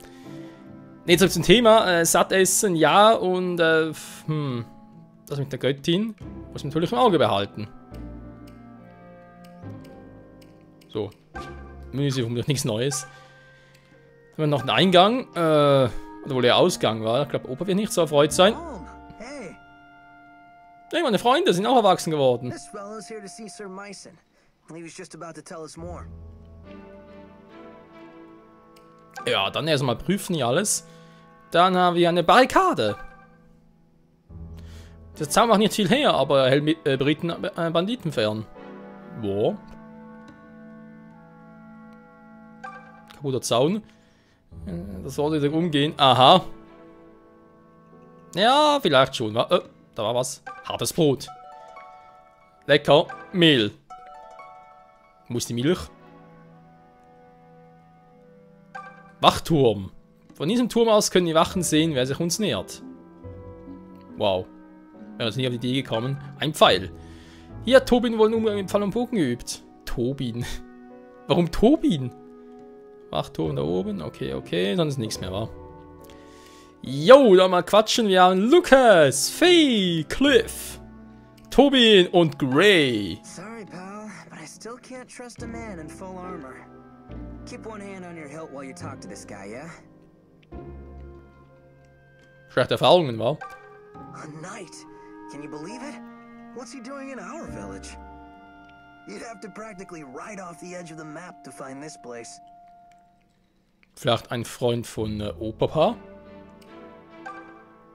Ne, zurück zum Thema, satt essen, ja, und das mit der Göttin muss man natürlich im Auge behalten. So, Menü vermutlich nichts Neues. Haben wir noch einen Eingang, oder wohl der Ausgang war. Ich glaube, Opa wird nicht so erfreut sein. Hey. Hey, meine Freunde sind auch erwachsen geworden. This fellow's here to see Sir Mycen. He was just about to tell us more. Ja, dann erstmal prüfen hier alles. Dann haben wir eine Barrikade. Der Zaun macht nicht viel her, aber er hält Banditen fern. Wo? Kaputter Zaun. Das sollte wieder umgehen. Aha. Ja, vielleicht schon. Da war was. Hartes Brot. Lecker. Mehl. Wo ist die Milch? Wachturm. Von diesem Turm aus können die Wachen sehen, wer sich uns nähert. Wow. Wir sind nie auf die Idee gekommen. Ein Pfeil. Hier hat Tobin wohl einen Umgang mit Pfeil und Bogen geübt. Tobin. Warum Tobin? Wachturm da oben. Okay. Dann ist nichts mehr, wa? Jo, da mal quatschen. Wir haben Lucas, Faye, Cliff, Tobin und Gray. Sorry, pal, but I still can't trust a man in full armor. Keep one hand on your hilt while you talk to this guy, yeah? Schlechte Erfahrungen, wa? A knight? Can you believe it? What's he doing in our village? You'd have to practically right off the edge of the map to find this place. Vielleicht ein Freund von Opapa?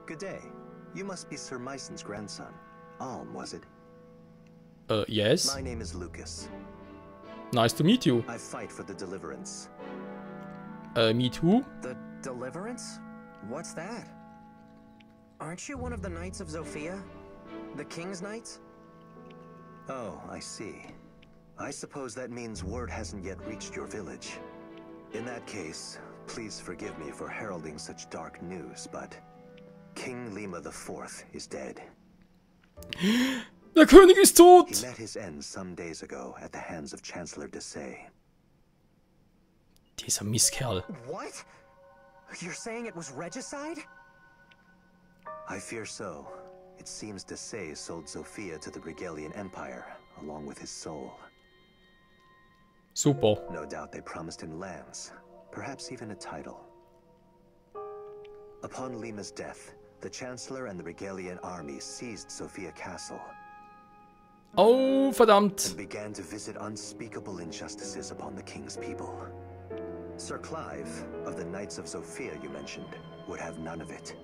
Good day. You must be Sir Myson's grandson. Alm, was it? Yes. My name is Lucas. Nice to meet you. I fight for the Deliverance. Me too. The Deliverance? What's that? Aren't you one of the Knights of Zofia? The King's Knights? Oh, I see. I suppose that means word hasn't yet reached your village. In that case, please forgive me for heralding such dark news, but King Lima IV is dead. Der König ist tot! He met his end some days ago at the hands of Chancellor Desai. Dieser Misskerl. What? You're saying it was regicide? I fear so. It seems Desai sold Zofia to the Regalian Empire, along with his soul. Super. No doubt they promised him lands, perhaps even a title. Upon Lima's death, the Chancellor and the Regalian army seized Zofia Castle Oh, verdammt. and began to visit unspeakable injustices upon the king's people. Sir Clive, of the Knights of Zofia you mentioned, would have none of it.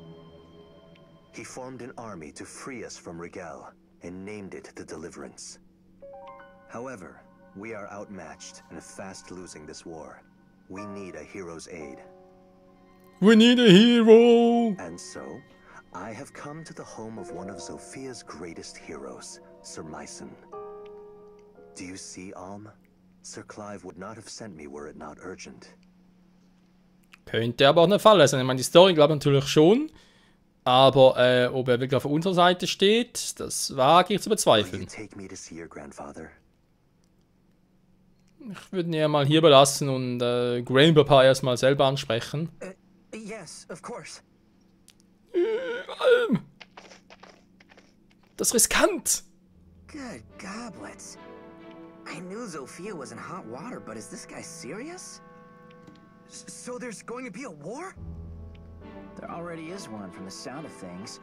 He formed an army to free us from Regal and named it the Deliverance. However, we are outmatched and fast losing this war. We need a hero's aid. We need a hero. And so, I have come to the home of one of Zofia's greatest heroes, Sir Myson. Do you see, Alm? Sir Clive would not have sent me were it not urgent. Könnte aber auch eine Falle sein. Ich meine, die Story glaube ich natürlich schon. Aber ob er wirklich auf unserer Seite steht, das wage ich zu Will you bezweifeln. take me to see your grandfather? Ich würde ihn eher mal hier belassen und Grandpapa erstmal selber ansprechen. Yes, of course. Alm! Das ist riskant! Good goblets. I knew Zofia was in hot water, but is this guy serious? So there's going to be a war? There already is one from the sound of things.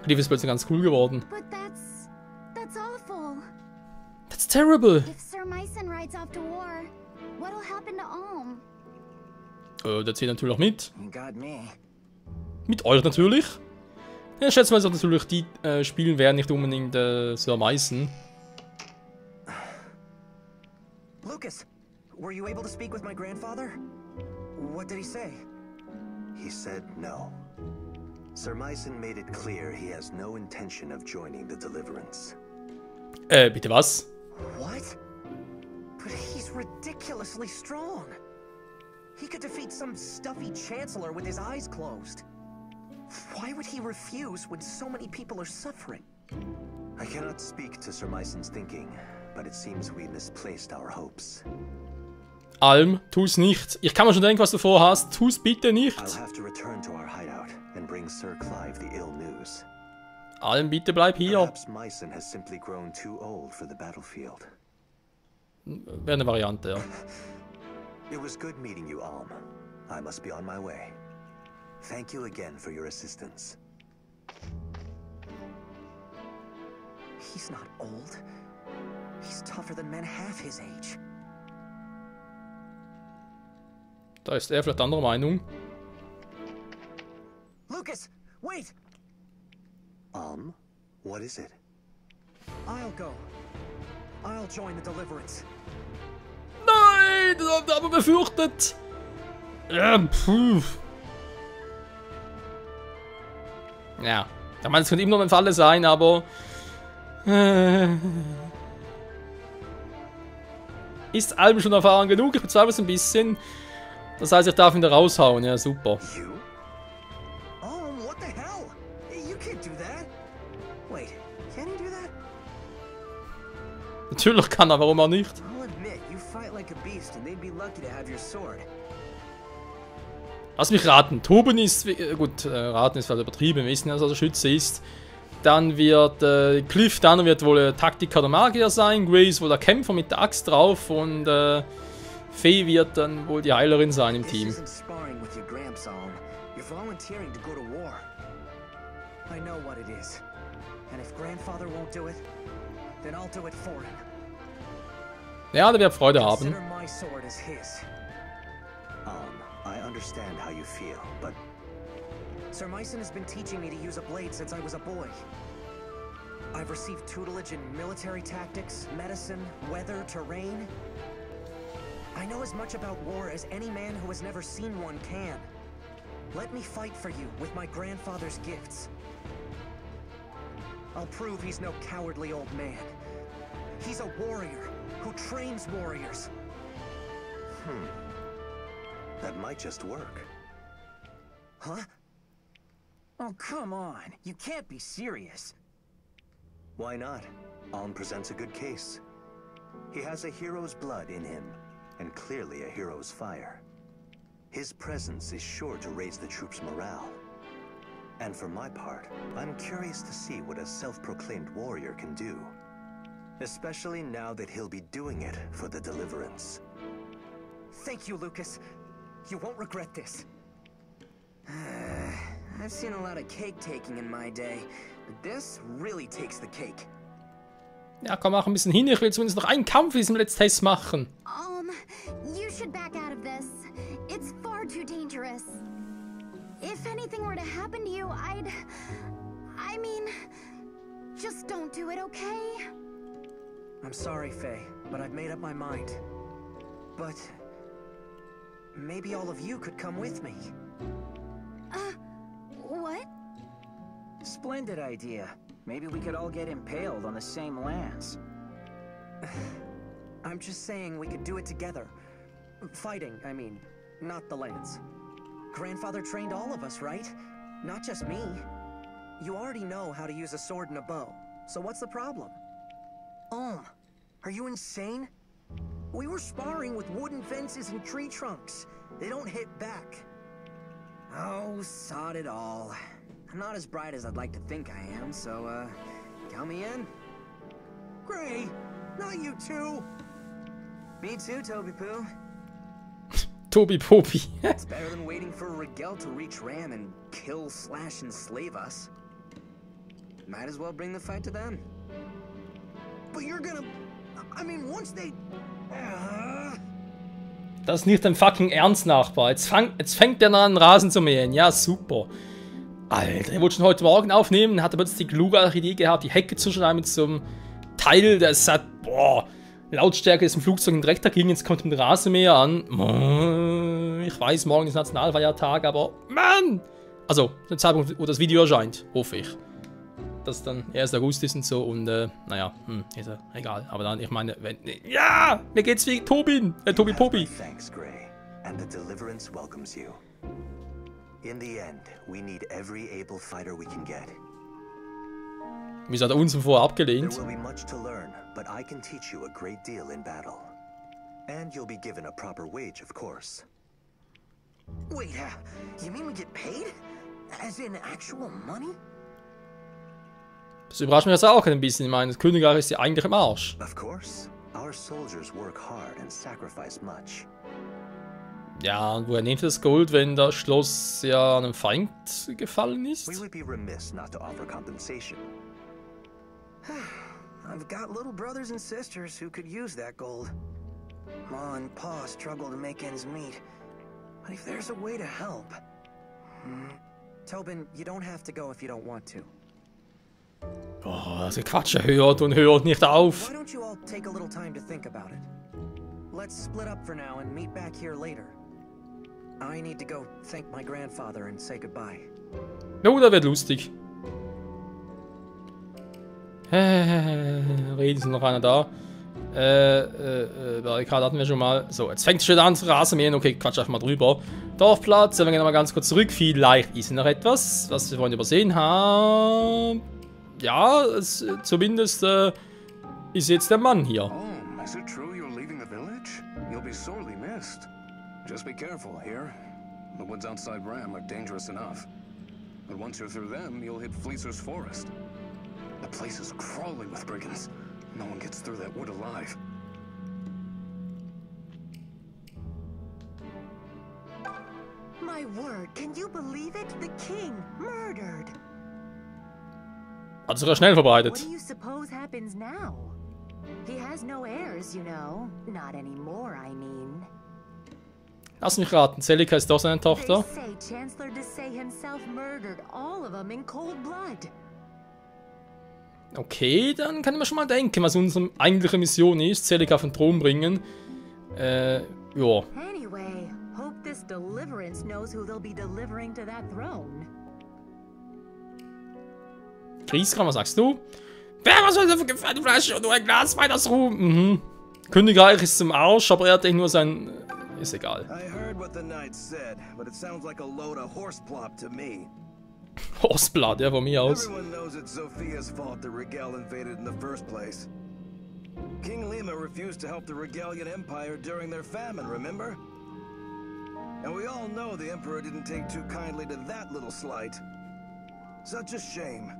Clive ist plötzlich ganz cool geworden. But that's awful. That's terrible! If Sir Myson rides off to war, what'll happen to Alm? Der zieht natürlich auch mit. You got me. Mit euch natürlich. Ja, ich schätze mal, dass natürlich die spielen werden, nicht unbedingt Sir Myson. Lucas, were you able to speak with my grandfather? What did he say? He said no. Sir Myson made it clear he has no intention of joining the Deliverance. Bitte was? What? But he's ridiculously strong. He could defeat some stuffy chancellor with his eyes closed. Why would he refuse when so many people are suffering? I cannot speak to Sir Myson's thinking, but it seems we misplaced our hopes. Alm, tu's nicht. Ich kann mir schon denken, was du vorhast. Tu's bitte nicht. I'll have to return to our hideout and bring Sir Clive the ill news. Alm, bitte bleib hier. Perhaps Myson has simply grown too old for the battlefield. Wäre eine Variante, ja. It was good meeting you, Alm. I must be on my way. Thank you again for your assistance. He's not old. He's tougher than men half his age. Da ist er vielleicht anderer Meinung. Lucas, wait! What is it? I'll go. I'll join the Deliverance. Nein, das habt ihr aber befürchtet. Ja, ich meine, es könnte immer noch ein Falle sein, aber... Ist Alm schon erfahren genug? Ich bezweifle es ein bisschen. Das heißt, ich darf ihn da raushauen. Ja, super. You? Oh, what the hell? You can't do that. Wait, can he do that? Natürlich kann er, warum auch nicht? I'll admit, you fight like a beast and they'd be lucky to have your sword. Lass mich raten. Toben ist... Gut, raten ist vielleicht übertrieben. Wir wissen, dass er der Schütze ist. Dann wird Cliff dann wird wohl Taktiker oder Magier sein. Grace wohl der Kämpfer mit der Axt drauf. Und Faye wird dann wohl die Heilerin sein im Team. This isn't sparring with your grandson. You're volunteering to go to war. I know what it is. And if grandfather won't do it, then I'll do it for him. Ja, der wird Freude haben. Consider my sword as his. understand how you feel, but... Sir Myson has been teaching me to use a blade since I was a boy. I've received tutelage in military tactics, medicine, weather, terrain. I know as much about war as any man who has never seen one can. Let me fight for you with my grandfather's gifts. I'll prove he's no cowardly old man. He's a warrior who trains warriors. That might just work. Huh? Oh, come on. You can't be serious. Why not? Alm presents a good case. He has a hero's blood in him, and clearly a hero's fire. His presence is sure to raise the troops' morale. And for my part, I'm curious to see what a self-proclaimed warrior can do. Especially now that he'll be doing it for the Deliverance. Thank you, Lucas. You won't regret this. I've seen a lot of cake-taking in my day, but this really takes the cake. Ja, komm, mach ein bisschen hin. Ich will zumindest noch einen Kampf in diesem Let's Test machen. You should back out of this. It's far too dangerous. If anything were to happen to you, I mean, just don't do it, okay? I'm sorry, Faye, but I've made up my mind. But maybe all of you could come with me. What? Splendid idea. Maybe we could all get impaled on the same lance. I'm just saying we could do it together. Fighting, I mean, not the lance. Grandfather trained all of us, right? Not just me. You already know how to use a sword and a bow, so what's the problem? Are you insane? We were sparring with wooden fences and tree trunks. They don't hit back. Oh, sod it all. I'm not as bright as I'd like to think I am, so, count me in. Gray, not you too. Me too, Toby Poo. Toby Popi. It's better than waiting for Rigel to reach Ram and kill, slash, and slave us. Might as well bring the fight to them. But you're gonna... I mean, once they... Das ist nicht dein fucking Ernst, Nachbar. Jetzt fängt der an, Rasen zu mähen. Ja, super. Alter, ich wollte schon heute Morgen aufnehmen, hat aber jetzt die kluge Idee gehabt, die Hecke zu schneiden mit so einem Teil, das hat, boah, Lautstärke ist im Flugzeug direkt dagegen, jetzt kommt ein Rasenmäher an. Ich weiß, morgen ist Nationalfeiertag, aber Mann! Also, der Zeitpunkt, wo das Video erscheint, hoffe ich. Dass dann 1. August ist und so und, naja, ist ja egal. Aber dann, ich meine, wenn, ja, mir geht's wie Tobi Popi. Thanks, Gray. And the Deliverance welcomes you. In the end, we need every able fighter we can get. Wieso hat er uns vorher abgelehnt? There will be much to learn, but I can teach you a great deal in battle. And you'll be given a proper wage, of course. Wait, you mean we get paid? As in actual money? Das überrascht mich jetzt auch ein bisschen. Ich meine, das Königreich ist ja eigentlich im Arsch. Of course. Our soldiers work hard and sacrifice much. Ja, und woher nehmt ihr das Gold, wenn das Schloss ja einem Feind gefallen ist? We would be remiss not to offer compensation. I've got little brothers and sisters who could use that gold. Ma and Pa struggle to make ends meet. But if there's a way to help... Tobin, you don't have to go if you don't want to. Oh, das Quatsch hört und hört nicht auf. Why don't you all take a little time to think about it? Let's split up for now and meet back here later. I need to go thank my grandfather and say goodbye. Jo, das wird lustig. Reden sind noch einer da. Barrikade hatten wir schon mal. So, jetzt fängt es schon an zu rasen. Okay, quatsch einfach mal drüber. Dorfplatz, wir gehen nochmal ganz kurz zurück. Vielleicht ist noch etwas, was wir vorhin übersehen haben. Ja, zumindest ist jetzt der Mann hier. Oh, is it true you're leaving the village? You'll be sorely missed. Just be careful here. The woods outside Ram are dangerous enough. But once you're through them, you'll hit Fleecer's forest. The place is crawling with brigands. No one gets through that wood alive. My word, can you believe it? The king murdered. Hat sich ja schnell verbreitet. What do you suppose happens now? He has no heirs, you know. Not anymore, I mean. Lass mich raten, Celica ist doch seine Tochter. They say Chancellor Desai himself murdered all of them in cold blood. Okay, dann kann man schon mal denken, was unsere eigentliche Mission ist. Celica auf den Thron bringen. Ja. Anyway, hope this deliverance knows who they'll be delivering to that throne. Grieskram, was sagst du? Wer was soll für gefährliche Flasche und nur ein Glas Wein aus Ruhm? Mhm. Königreich ist zum Arsch, aber er hat eigentlich nur sein... Ist egal. I heard what the knight said, but it sounds like a load of horseplop to me. Horstblatt, ja, von mir aus. Everyone knows it's Sophia's fault that Rigel invaded in the first place. King Lima refused to help the Rigelian Empire during their famine, remember? And we all know the Emperor didn't take too kindly to that little slight. Such a shame.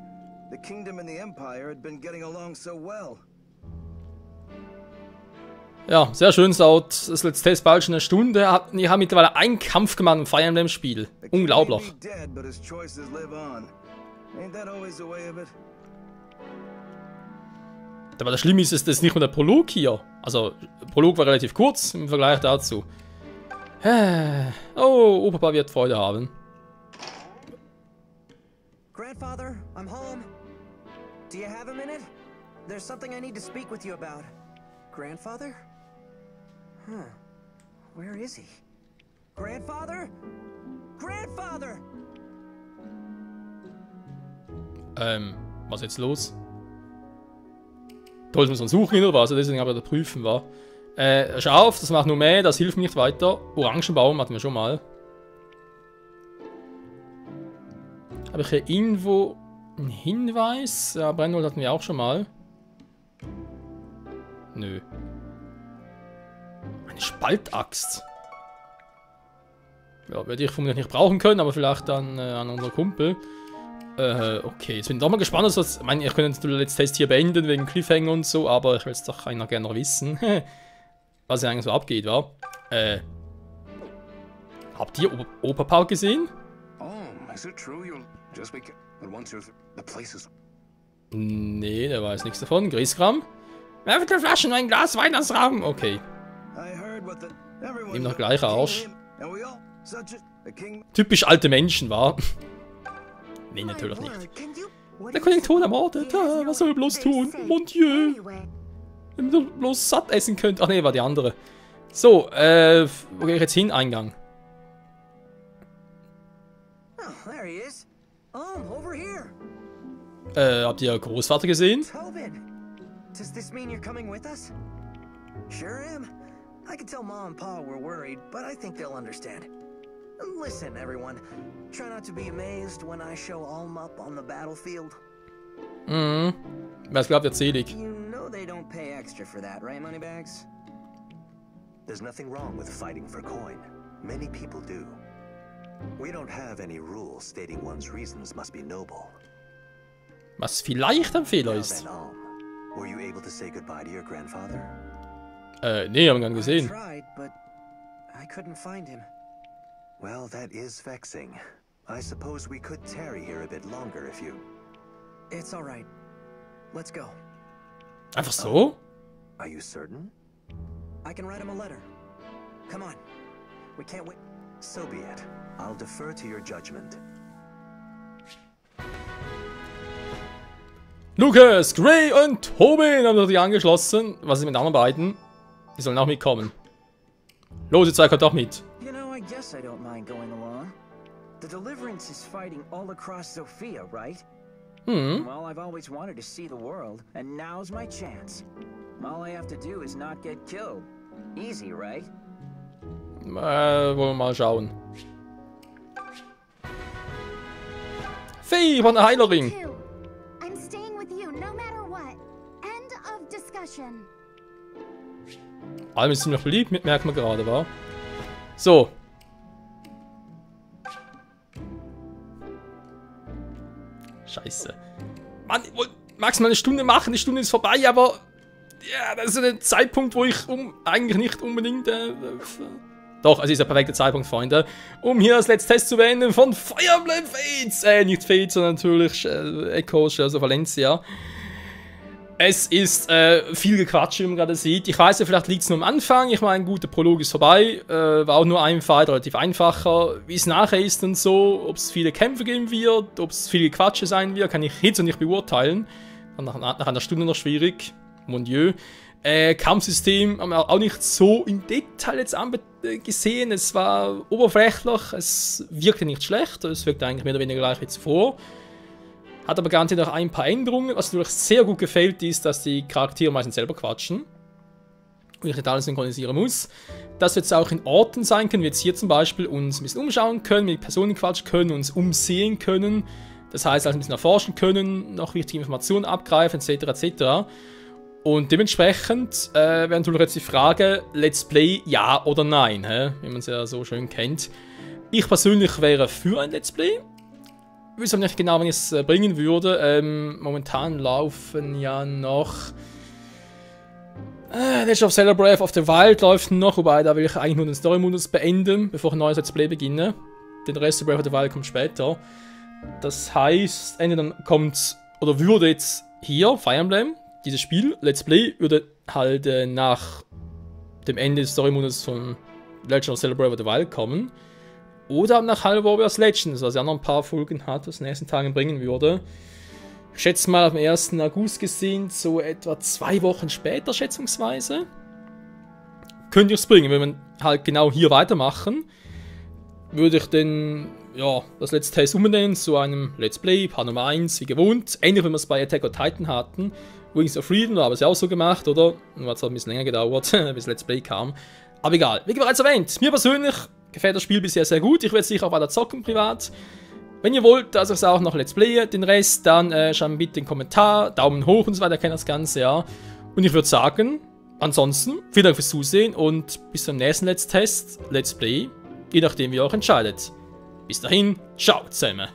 The kingdom and the Empire had been getting along so well. Ja, sehr schön, dauert das Let's Test bald schon eine Stunde. Ich habe mittlerweile einen Kampf gemacht im Fire Emblem Spiel. Unglaublich. Aber das Schlimme ist, dass das nicht nur der Prolog hier. Also, der Prolog war relativ kurz im Vergleich dazu. Oh, Opa wird Freude haben. Grandfather, I'm home. Do you have a minute? There's something I need to speak with you about. Grandfather? Huh. Where is he? Grandfather? Grandfather! Was ist jetzt los? Toll, muss man suchen oder was? Deswegen aber der Prüfen war. Schau auf, das macht nur mehr, das hilft mir nicht weiter. Orangenbaum hatten wir schon mal. Habe ich hier irgendwo einen Hinweis? Ja, Brennholz hatten wir auch schon mal. Nö. Eine Spaltaxt. Ja, werde ich vermutlich nicht brauchen können, aber vielleicht dann an unseren Kumpel. Okay, jetzt bin ich doch mal gespannt, was... Ich meine, ich könnte den Let's Test hier beenden wegen Cliffhanger und so, aber ich will es doch einer gerne noch wissen. Was hier eigentlich so abgeht, wa? Habt ihr Opa Paul gesehen? Is it true you'll just be... But once you're... The place is... Nee, der weiß nichts davon. Grieskram? Werfe der Flaschen ein Glas Wein ins Raum. Okay. Nimm noch gleich Arsch. Typisch alte Menschen, wa? Nee, natürlich nicht. Der Kollektor ermordet. Was soll er bloß tun? Mon Dieu. Wenn ihr bloß satt essen könnt. Ach nee, war die andere. So, wo gehe ich jetzt hin? Eingang. There he is. Over here. Habt ihr Großvater gesehen? Tobin. Does this mean you're coming with us? Sure am. I can tell Mom and Pa we're worried, but I think they'll understand. Listen, everyone. Try not to be amazed when I show Alm up on the battlefield. Mhm. Was glaubt ihr, selig? You know they don't pay extra for that, right, Moneybags? There's nothing wrong with fighting for coin. Many people do. We don't have any rules stating one's reasons must be noble. Was vielleicht ein Fehler ist. Were you able to say goodbye to your grandfather? Nee, haben wir gar nicht gesehen. I tried, but I couldn't find him. Well, that is vexing. I suppose we could tarry here a bit longer if you... It's all right. Let's go. Einfach so? Are you certain? I can write him a letter. Come on. We can't wait. So be it. I'll defer to your judgment. Lucas, Gray und Tobin haben sich angeschlossen. Was ist mit den anderen beiden? Die sollen auch mitkommen. Los, ihr zwei kommt auch mit. You know, I guess I don't mind going along. The Deliverance is fighting all across Sophia, right? Well, I've always wanted to see the world, and now's my chance. All I have to do is not get killed. Easy, right? Wollen wir mal schauen. Fee von der Heilerin. I'm staying with you no matter what. End of discussion. Allem ist ziemlich beliebt, merkt man gerade, wa? So. Scheiße. Mann, ich wollte maximal eine Stunde machen, die Stunde ist vorbei, aber... Ja, das ist ein Zeitpunkt, wo ich eigentlich nicht unbedingt... Doch, es ist der perfekte Zeitpunkt, Freunde, um hier das Let's Test zu beenden von Fire Emblem Fates. Nicht Fates, sondern natürlich Echoes, Shadows of Valencia. Es ist viel Gequatsch, wie man gerade sieht. Ich weiß ja, vielleicht liegt es nur am Anfang. Ich meine, gut, der Prolog ist vorbei. War auch nur ein Fight, relativ einfacher. Wie es nachher ist und so, ob es viele Kämpfe geben wird, ob es viele Quatsche sein wird, kann ich jetzt noch nicht beurteilen. Nach einer Stunde noch schwierig. Mon Dieu. Kampfsystem haben wir auch nicht so im Detail jetzt gesehen. Es war oberflächlich, es wirkte nicht schlecht. Es wirkte eigentlich mehr oder weniger gleich wie zuvor. Hat aber garantiert noch ein paar Änderungen. Was natürlich sehr gut gefällt, ist, dass die Charaktere meistens selber quatschen. Und ich nicht alles synchronisieren muss. Dass wir jetzt auch in Orten sein können, wie jetzt hier zum Beispiel uns ein bisschen umschauen können, mit Personen quatschen können, uns umsehen können. Das heißt, also ein bisschen erforschen können, noch wichtige Informationen abgreifen, etc. etc. Und dementsprechend wäre natürlich jetzt die Frage, Let's Play ja oder nein, wie man es ja so schön kennt. Ich persönlich wäre für ein Let's Play. Ich weiß aber nicht genau, wann ich es bringen würde. Momentan laufen ja noch... Legend of Zelda Breath of the Wild läuft noch, wobei da will ich eigentlich nur den Story-Modus beenden, bevor ich ein neues Let's Play beginne. Den Rest of Breath of the Wild kommt später. Das heißt, entweder dann kommt, oder würde jetzt hier, Fire Emblem, dieses Spiel, Let's Play, würde halt nach dem Ende des Story-Modus von Legend of Zelda Breath of the Wild kommen. Oder nach Hyrule Warriors Legends, was ja noch ein paar Folgen hat, was in den nächsten Tagen bringen würde. Ich schätze mal, am 1. August gesehen, so etwa 2 Wochen später, schätzungsweise. Könnte ich es bringen, wenn wir halt genau hier weitermachen. Würde ich dann, ja, das Let's Test umbenennen zu einem Let's Play, Part Nummer 1, wie gewohnt. Ähnlich, wie wir es bei Attack on Titan hatten. Wings of Freedom, da haben wir es ja auch so gemacht, oder? Nur hat es halt ein bisschen länger gedauert, bis Let's Play kam. Aber egal, wie bereits erwähnt, mir persönlich gefällt das Spiel bisher sehr gut. Ich werde sicher auch weiter zocken privat. Wenn ihr wollt, dass ich es auch noch Let's Playe, den Rest, dann schreibt bitte den Kommentar, Daumen hoch und so weiter, kennt das Ganze, ja. Und ich würde sagen, ansonsten, vielen Dank fürs Zusehen und bis zum nächsten Let's Test, Let's Play, je nachdem wie ihr euch entscheidet. Bis dahin, ciao zusammen.